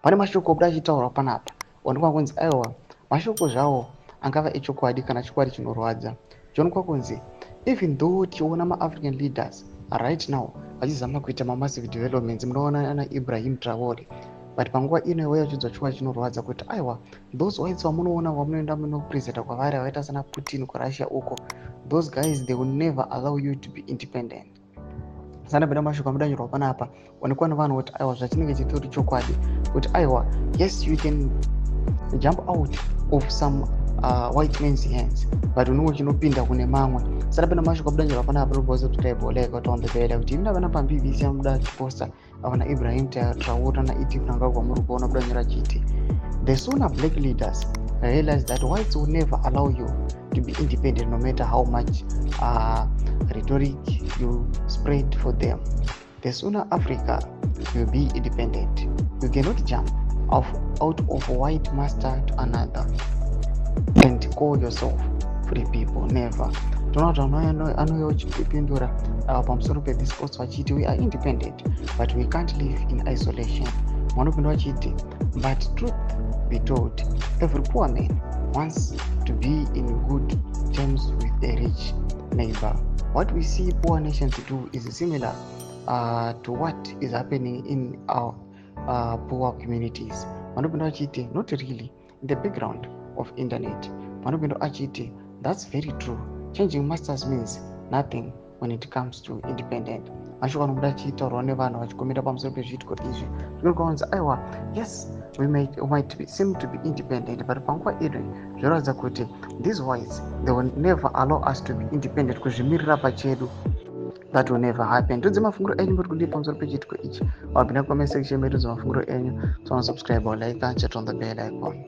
pane mashoko obuda achitaurwa panapa onekwa kunzi aiwa mashoko zvawo angava echokwadi kana chikwadi chinorwadza chionekwa kunzi even though tiona ma-African leaders right now vachizama kuita ma-massive developments munoona ana Ibrahim Traore but panguva ino iweyo chidzwa chikwadi chinorwadza kuti aiwa those whites vamunoona vamunoenda munopresenta kwavari vakaita sana Putin kuRussia uko those guys they will never allow you to be independent. Sana bena mashoko amudanyorwa panapa onekwa nevanhu kuti aiwa zvachinenge chitori chokwadi kuti aiwa yes you can jump out of some white men's hands but unongo chinopinda kune mamwe sana pena mashoko amudanyorwa panapa roboza tutaiboleka utaombepela kuti ina vana pambibc amuda chiposta avana Ibrahim Traore na Iti Mnangagwa muri kuona kudanyora chiti the sooner black leaders realize that whites will never allow you to be independent no matter how much rhetoric you spread for them, the sooner Africa will be independent. You cannot jump out of white master to another and call yourself free people, never. Anoyochipindura pamusoro pediscourse vachiti we are independent but we can't live in isolation. Vanopinda vachiti but truth be told, every poor man wants to be in good terms with a rich neighbor. What we see poor nations do is similar to what is happening in our poor communities. Vanopinda vachiti not really in the background of internet. Vanopinda vachiti that's very true. Changing masters means nothing when it comes to independent. Mashoko anobuda achitaurwa nevanhu vachikomera pamusoro pezviitiko izvi zvinokuonza aiwa yes we might seem to be independent but panguva ino zvinoratidza kuti these whites they will never allow us to be independent kuzvimirira pachedu. That will never happen. Tudze mafunguro enyu muri kudii pamusoro pechiitiko ichi. Wabvina comment section medu mafunguro enyu. So subscribe or like and chat on the bell icon.